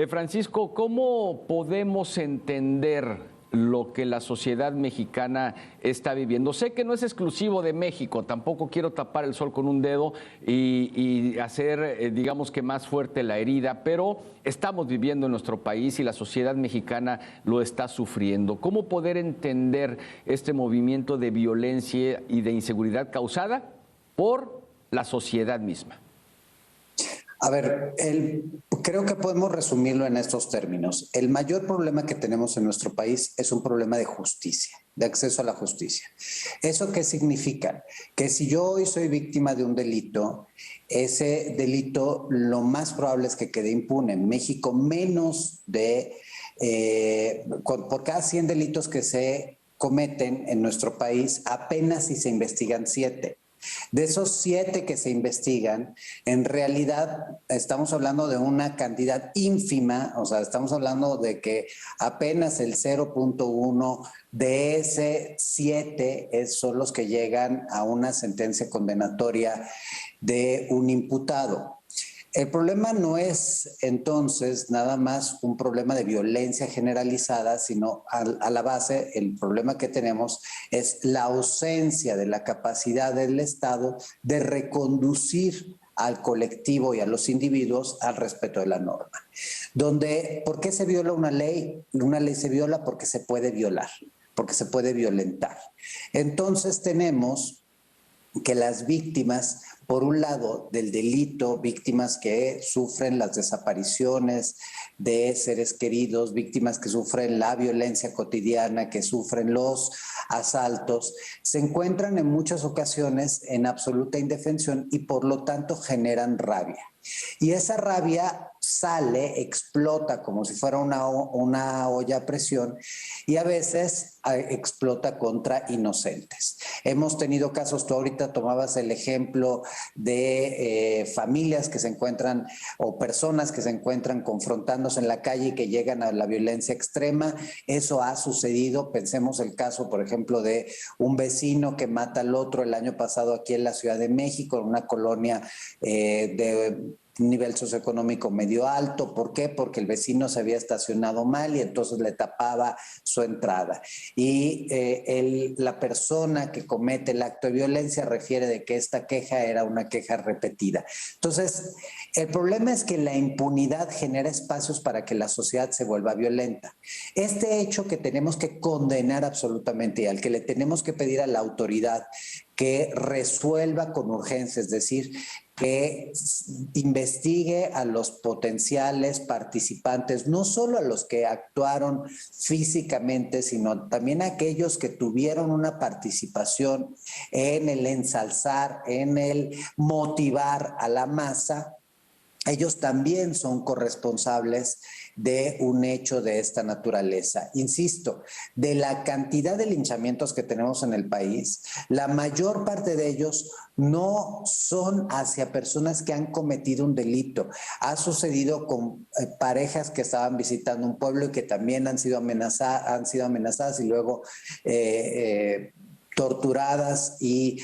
Francisco, ¿cómo podemos entender lo que la sociedad mexicana está viviendo? Sé que no es exclusivo de México, tampoco quiero tapar el sol con un dedo y hacer, digamos que más fuerte la herida, pero estamos viviendo en nuestro país y la sociedad mexicana lo está sufriendo. ¿Cómo poder entender este movimiento de violencia y de inseguridad causada por la sociedad misma? A ver, creo que podemos resumirlo en estos términos. El mayor problema que tenemos en nuestro país es un problema de justicia, de acceso a la justicia. ¿Eso qué significa? Que si yo hoy soy víctima de un delito, ese delito lo más probable es que quede impune. En México, por cada 100 delitos que se cometen en nuestro país, apenas si se investigan 7. De esos 7 que se investigan, en realidad estamos hablando de una cantidad ínfima, o sea, estamos hablando de que apenas el 0.1 de ese 7 son los que llegan a una sentencia condenatoria de un imputado. El problema no es entonces nada más un problema de violencia generalizada, sino a la base el problema que tenemos es la ausencia de la capacidad del Estado de reconducir al colectivo y a los individuos al respeto de la norma. ¿Por qué se viola una ley? Una ley se viola porque se puede violar, porque se puede violentar. Entonces tenemos que las víctimas, por un lado, del delito, víctimas que sufren las desapariciones de seres queridos, víctimas que sufren la violencia cotidiana, que sufren los asaltos, se encuentran en muchas ocasiones en absoluta indefensión y por lo tanto generan rabia. Y esa rabia sale, explota como si fuera una olla a presión y a veces explota contra inocentes. Hemos tenido casos, tú ahorita tomabas el ejemplo de familias que se encuentran o personas que se encuentran confrontándose en la calle y que llegan a la violencia extrema. Eso ha sucedido. Pensemos el caso, por ejemplo, de un vecino que mata al otro el año pasado aquí en la Ciudad de México, en una colonia de nivel socioeconómico medio alto. ¿Por qué? Porque el vecino se había estacionado mal y entonces le tapaba su entrada. Y la persona que comete el acto de violencia refiere de que esta queja era una queja repetida. Entonces, el problema es que la impunidad genera espacios para que la sociedad se vuelva violenta. Este hecho que tenemos que condenar absolutamente y al que le tenemos que pedir a la autoridad que resuelva con urgencia, es decir, que investigue a los potenciales participantes, no solo a los que actuaron físicamente, sino también a aquellos que tuvieron una participación en el ensalzar, en el motivar a la masa. Ellos también son corresponsables de un hecho de esta naturaleza. Insisto, de la cantidad de linchamientos que tenemos en el país, la mayor parte de ellos no son hacia personas que han cometido un delito. Ha sucedido con parejas que estaban visitando un pueblo y que también han sido amenazadas y luego torturadas y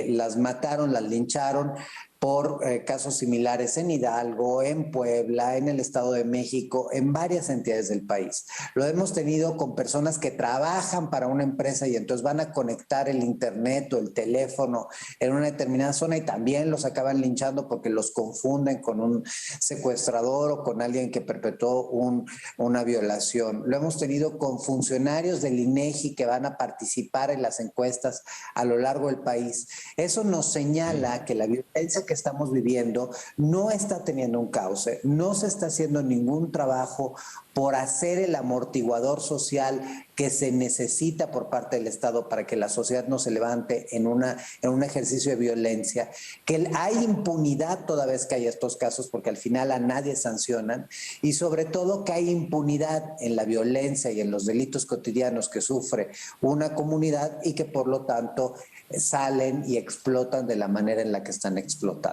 las mataron, las lincharon por casos similares en Hidalgo, en Puebla, en el Estado de México, en varias entidades del país. Lo hemos tenido con personas que trabajan para una empresa y entonces van a conectar el internet o el teléfono en una determinada zona y también los acaban linchando porque los confunden con un secuestrador o con alguien que perpetró una violación. Lo hemos tenido con funcionarios del INEGI que van a participar en las encuestas a lo largo del país. Eso nos señala que la violencia que estamos viviendo no está teniendo un cauce, no se está haciendo ningún trabajo por hacer el amortiguador social que se necesita por parte del Estado para que la sociedad no se levante en un ejercicio de violencia, que hay impunidad toda vez que hay estos casos porque al final a nadie sancionan y sobre todo que hay impunidad en la violencia y en los delitos cotidianos que sufre una comunidad y que por lo tanto salen y explotan de la manera en la que están explotando.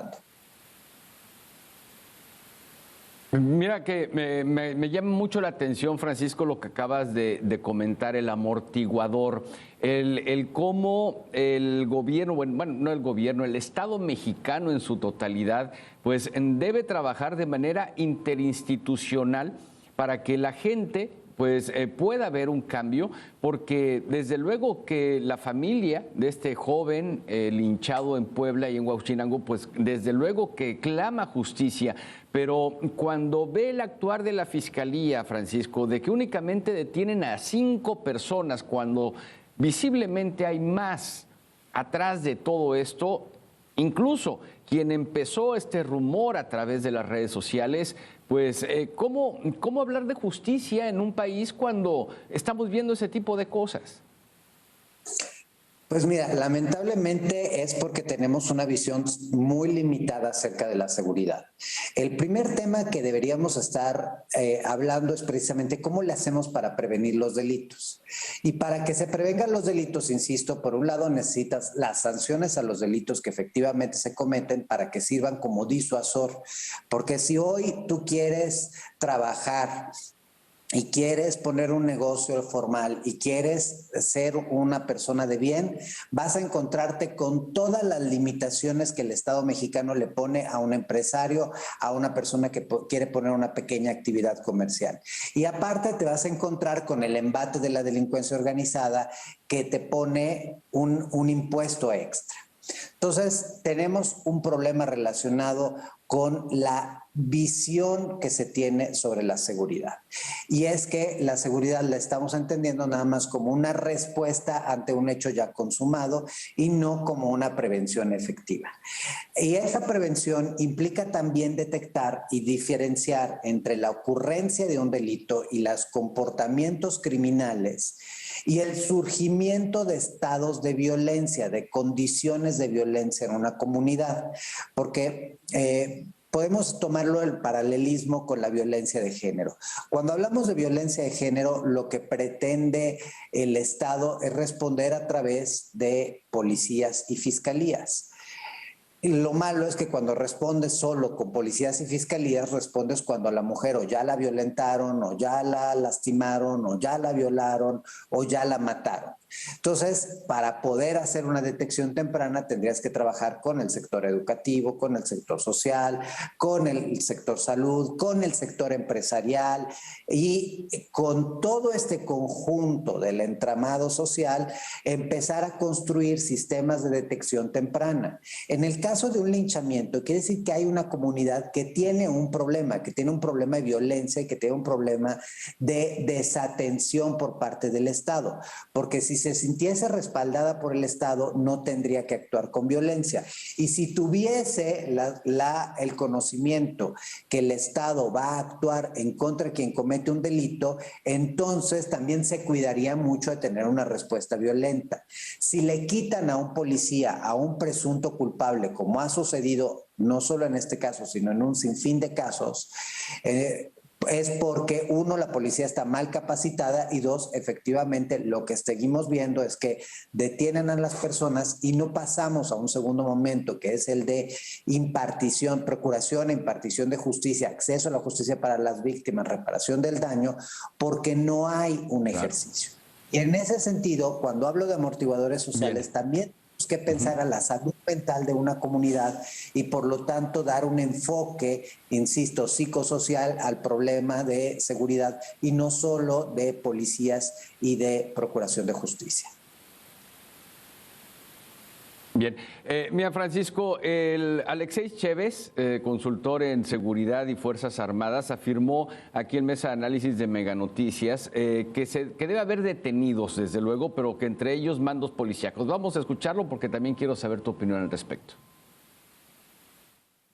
Mira que me llama mucho la atención, Francisco, lo que acabas de comentar, el amortiguador, el cómo el gobierno, bueno, no el gobierno, el Estado mexicano en su totalidad, pues debe trabajar de manera interinstitucional para que la gente pues pueda haber un cambio, porque desde luego que la familia de este joven linchado en Puebla y en Huauchinango, pues desde luego que clama justicia, pero cuando ve el actuar de la Fiscalía, Francisco, de que únicamente detienen a 5 personas cuando visiblemente hay más atrás de todo esto, incluso quien empezó este rumor a través de las redes sociales, pues ¿cómo hablar de justicia en un país cuando estamos viendo ese tipo de cosas? Pues mira, lamentablemente es porque tenemos una visión muy limitada acerca de la seguridad. El primer tema que deberíamos estar hablando es precisamente cómo le hacemos para prevenir los delitos. Y para que se prevengan los delitos, insisto, por un lado necesitas las sanciones a los delitos que efectivamente se cometen para que sirvan como disuasor. Porque si hoy tú quieres trabajar y quieres poner un negocio formal y quieres ser una persona de bien, vas a encontrarte con todas las limitaciones que el Estado mexicano le pone a un empresario, a una persona que quiere poner una pequeña actividad comercial. Y aparte te vas a encontrar con el embate de la delincuencia organizada que te pone un impuesto extra. Entonces, tenemos un problema relacionado con la visión que se tiene sobre la seguridad. Y es que la seguridad la estamos entendiendo nada más como una respuesta ante un hecho ya consumado y no como una prevención efectiva. Y esa prevención implica también detectar y diferenciar entre la ocurrencia de un delito y los comportamientos criminales y el surgimiento de estados de violencia, de condiciones de violencia en una comunidad, porque podemos tomarlo el paralelismo con la violencia de género. Cuando hablamos de violencia de género, lo que pretende el Estado es responder a través de policías y fiscalías. Y lo malo es que cuando respondes solo con policías y fiscalías, respondes cuando a la mujer o ya la violentaron, o ya la lastimaron, o ya la violaron, o ya la mataron. Entonces, para poder hacer una detección temprana, tendrías que trabajar con el sector educativo, con el sector social, con el sector salud, con el sector empresarial y con todo este conjunto del entramado social, empezar a construir sistemas de detección temprana. En el caso de un linchamiento, quiere decir que hay una comunidad que tiene un problema de violencia y que tiene un problema de desatención por parte del Estado, porque si se sintiese respaldada por el Estado, no tendría que actuar con violencia. Y si tuviese el conocimiento que el Estado va a actuar en contra de quien comete un delito, entonces también se cuidaría mucho de tener una respuesta violenta. Si le quitan a un policía, a un presunto culpable, como ha sucedido no solo en este caso, sino en un sinfín de casos, es porque uno, la policía está mal capacitada y dos, efectivamente lo que seguimos viendo es que detienen a las personas y no pasamos a un segundo momento, que es el de impartición, procuración e impartición de justicia, acceso a la justicia para las víctimas, reparación del daño, porque no hay un ejercicio. Y en ese sentido, cuando hablo de amortiguadores sociales, también que pensar a la salud mental de una comunidad y por lo tanto dar un enfoque, insisto, psicosocial al problema de seguridad y no solo de policías y de procuración de justicia. Bien, mira Francisco, el Alexei Chévez, consultor en seguridad y Fuerzas Armadas, afirmó aquí en Mesa de Análisis de Mega Noticias que debe haber detenidos, desde luego, pero que entre ellos mandos policíacos. Vamos a escucharlo porque también quiero saber tu opinión al respecto.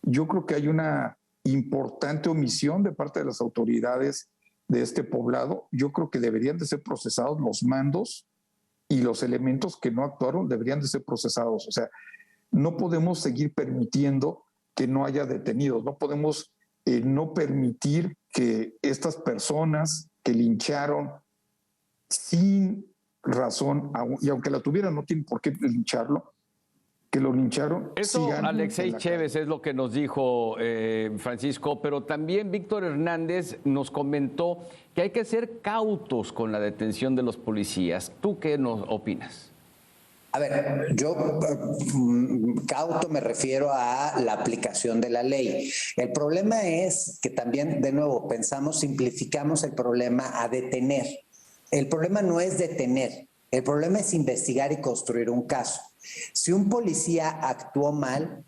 Yo creo que hay una importante omisión de parte de las autoridades de este poblado. Yo creo que deberían de ser procesados los mandos y los elementos que no actuaron deberían de ser procesados. O sea, no podemos seguir permitiendo que no haya detenidos, no podemos no permitir que estas personas que lincharon sin razón, y aunque la tuvieran, no tienen por qué lincharlo, que lo lincharon. Eso sigan Alexei en la Chévez calle. es lo que nos dijo Francisco, pero también Víctor Hernández nos comentó que hay que ser cautos con la detención de los policías. ¿Tú qué nos opinas? A ver, yo cauto me refiero a la aplicación de la ley. El problema es que también, de nuevo, simplificamos el problema a detener. El problema no es detener, el problema es investigar y construir un caso. Si un policía actuó mal,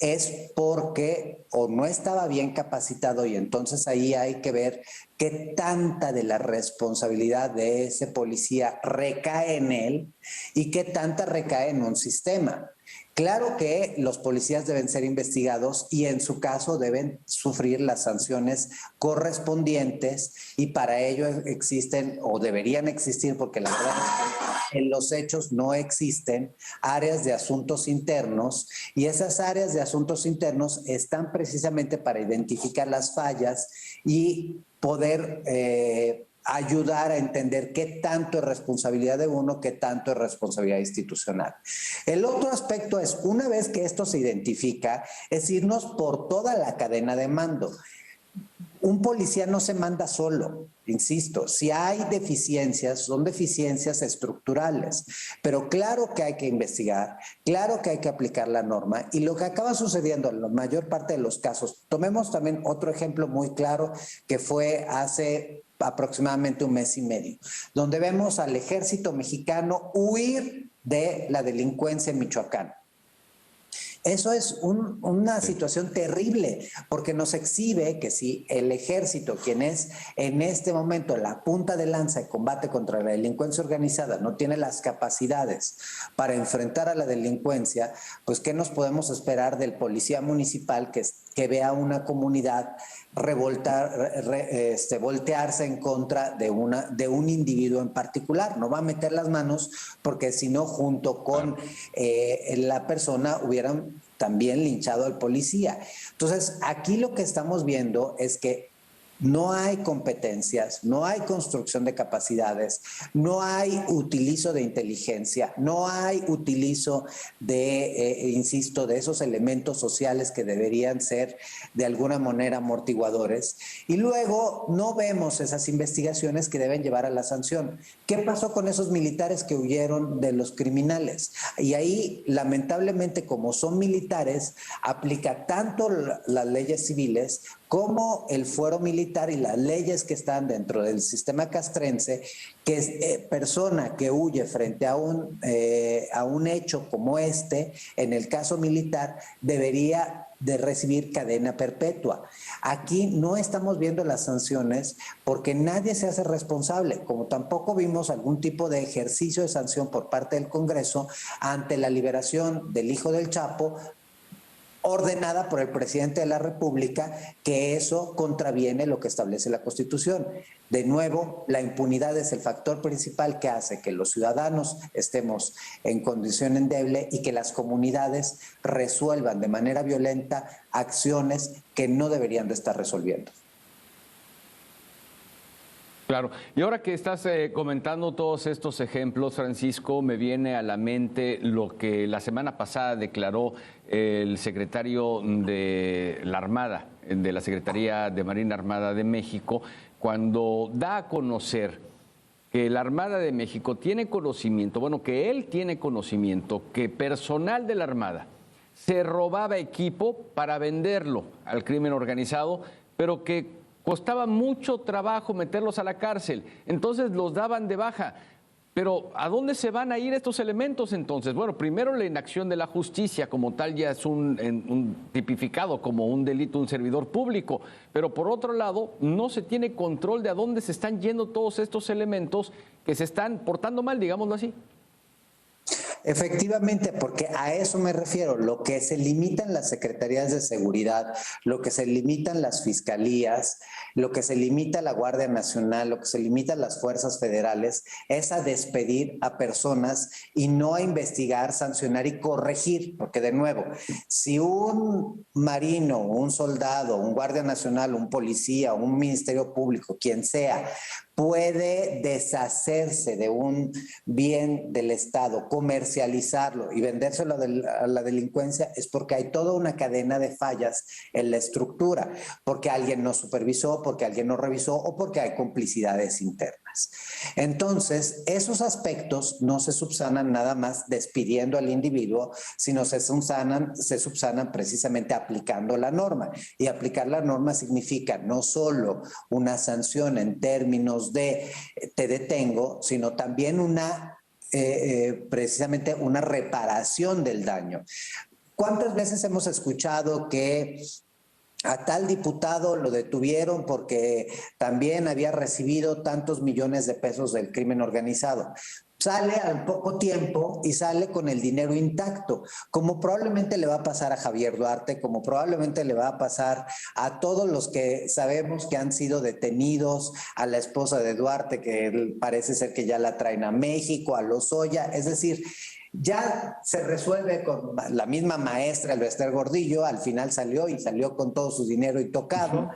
es porque o no estaba bien capacitado, y entonces ahí hay que ver qué tanta de la responsabilidad de ese policía recae en él y qué tanta recae en un sistema. Claro que los policías deben ser investigados y en su caso deben sufrir las sanciones correspondientes, y para ello existen o deberían existir, porque la verdad es que en los hechos no existen áreas de asuntos internos, y esas áreas de asuntos internos están precisamente para identificar las fallas y poder ayudar a entender qué tanto es responsabilidad de uno, qué tanto es responsabilidad institucional. El otro aspecto es, una vez que esto se identifica, es irnos por toda la cadena de mando. Un policía no se manda solo, insisto, si hay deficiencias, son deficiencias estructurales, pero claro que hay que investigar, claro que hay que aplicar la norma, y lo que acaba sucediendo en la mayor parte de los casos, tomemos también otro ejemplo muy claro que fue hace aproximadamente un mes y medio, donde vemos al ejército mexicano huir de la delincuencia en Michoacán. Eso es una situación terrible, porque nos exhibe que si el ejército, quien es en este momento la punta de lanza de combate contra la delincuencia organizada, no tiene las capacidades para enfrentar a la delincuencia, pues ¿qué nos podemos esperar del policía municipal que vea a una comunidad voltearse en contra de un individuo en particular? No va a meter las manos, porque si no, junto con la persona hubieran también linchado al policía. Entonces, aquí lo que estamos viendo es que no hay competencias, no hay construcción de capacidades, no hay utilizo de inteligencia, no hay utilizo insisto, de esos elementos sociales que deberían ser de alguna manera amortiguadores. Y luego no vemos esas investigaciones que deben llevar a la sanción. ¿Qué pasó con esos militares que huyeron de los criminales? Y ahí, lamentablemente, como son militares, aplica tanto las leyes civiles como el fuero militar y las leyes que están dentro del sistema castrense, que es persona que huye frente a un hecho como este, en el caso militar, debería de recibir cadena perpetua. Aquí no estamos viendo las sanciones porque nadie se hace responsable, como tampoco vimos algún tipo de ejercicio de sanción por parte del Congreso ante la liberación del hijo del Chapo, ordenada por el presidente de la República, que eso contraviene lo que establece la Constitución. De nuevo, la impunidad es el factor principal que hace que los ciudadanos estemos en condición endeble y que las comunidades resuelvan de manera violenta acciones que no deberían de estar resolviendo. Claro, y ahora que estás comentando todos estos ejemplos, Francisco, me viene a la mente lo que la semana pasada declaró el secretario de la Armada, de la Secretaría de Marina Armada de México, cuando da a conocer que la Armada de México tiene conocimiento, bueno, que él tiene conocimiento, que personal de la Armada se robaba equipo para venderlo al crimen organizado, pero que costaba mucho trabajo meterlos a la cárcel, entonces los daban de baja. Pero ¿a dónde se van a ir estos elementos entonces? Bueno, primero la inacción de la justicia como tal ya es un tipificado como un delito, un servidor público, pero por otro lado no se tiene control de a dónde se están yendo todos estos elementos que se están portando mal, digámoslo así. Efectivamente, porque a eso me refiero, lo que se limitan las secretarías de seguridad, lo que se limitan las fiscalías, lo que se limita la Guardia Nacional, lo que se limitan las fuerzas federales, es a despedir a personas y no a investigar, sancionar y corregir, porque de nuevo, si un marino, un soldado, un Guardia Nacional, un policía, un Ministerio Público, quien sea, puede deshacerse de un bien del Estado, comercializarlo y vendérselo a la delincuencia, es porque hay toda una cadena de fallas en la estructura, porque alguien no supervisó, porque alguien no revisó o porque hay complicidades internas. Entonces, esos aspectos no se subsanan nada más despidiendo al individuo, sino se subsanan precisamente aplicando la norma. Y aplicar la norma significa no solo una sanción en términos de te detengo, sino también precisamente una reparación del daño. ¿Cuántas veces hemos escuchado que a tal diputado lo detuvieron porque también había recibido tantos millones de pesos del crimen organizado? Sale al poco tiempo y sale con el dinero intacto, como probablemente le va a pasar a Javier Duarte, como probablemente le va a pasar a todos los que sabemos que han sido detenidos, a la esposa de Duarte, que parece ser que ya la traen a México, a Lozoya, es decir, ya se resuelve con la misma maestra, el Esther Gordillo, al final salió con todo su dinero y tocado.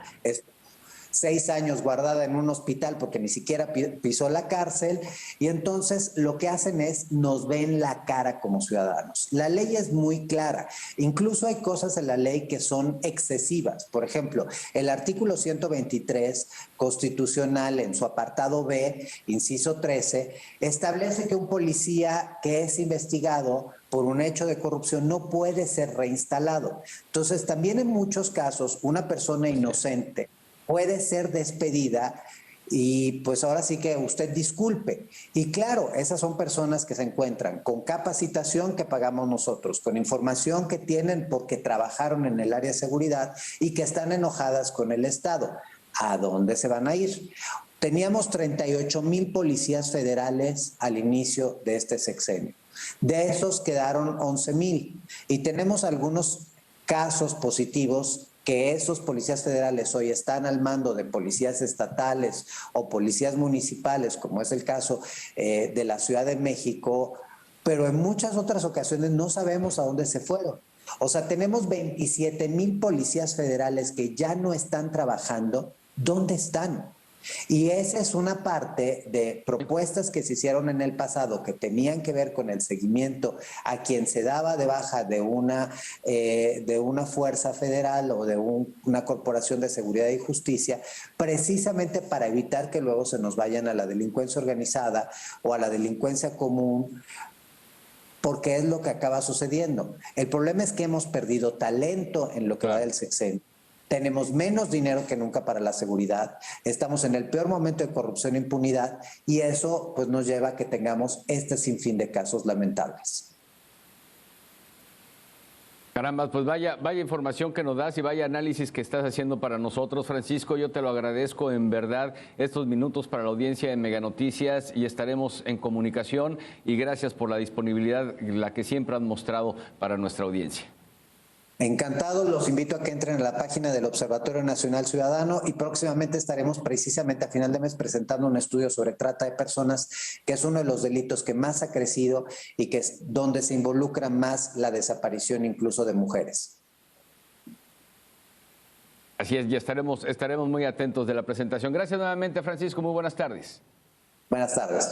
6 años guardada en un hospital porque ni siquiera pisó la cárcel, y entonces lo que hacen es nos ven la cara como ciudadanos. La ley es muy clara, incluso hay cosas en la ley que son excesivas. Por ejemplo, el artículo 123 constitucional en su apartado B, inciso 13, establece que un policía que es investigado por un hecho de corrupción no puede ser reinstalado. Entonces, también en muchos casos, una persona inocente puede ser despedida y pues ahora sí que usted disculpe. Y claro, esas son personas que se encuentran con capacitación que pagamos nosotros, con información que tienen porque trabajaron en el área de seguridad y que están enojadas con el Estado. ¿A dónde se van a ir? Teníamos 38,000 policías federales al inicio de este sexenio. De esos quedaron 11,000 y tenemos algunos casos positivos que esos policías federales hoy están al mando de policías estatales o policías municipales, como es el caso de la Ciudad de México, pero en muchas otras ocasiones no sabemos a dónde se fueron. O sea, tenemos 27,000 policías federales que ya no están trabajando. ¿Dónde están? Y esa es una parte de propuestas que se hicieron en el pasado que tenían que ver con el seguimiento a quien se daba de baja de una fuerza federal o de una corporación de seguridad y justicia, precisamente para evitar que luego se nos vayan a la delincuencia organizada o a la delincuencia común, porque es lo que acaba sucediendo. El problema es que hemos perdido talento en lo que va del sexenio. Tenemos menos dinero que nunca para la seguridad, estamos en el peor momento de corrupción e impunidad, y eso pues nos lleva a que tengamos este sinfín de casos lamentables. Caramba, pues vaya información que nos das y vaya análisis que estás haciendo para nosotros, Francisco. Yo te lo agradezco en verdad estos minutos para la audiencia de Mega Noticias y estaremos en comunicación, y gracias por la disponibilidad, la que siempre han mostrado para nuestra audiencia. Encantado, los invito a que entren a la página del Observatorio Nacional Ciudadano y próximamente estaremos precisamente a final de mes presentando un estudio sobre trata de personas, que es uno de los delitos que más ha crecido y que es donde se involucra más la desaparición incluso de mujeres. Así es, ya estaremos muy atentos de la presentación. Gracias nuevamente, Francisco, muy buenas tardes. Buenas tardes.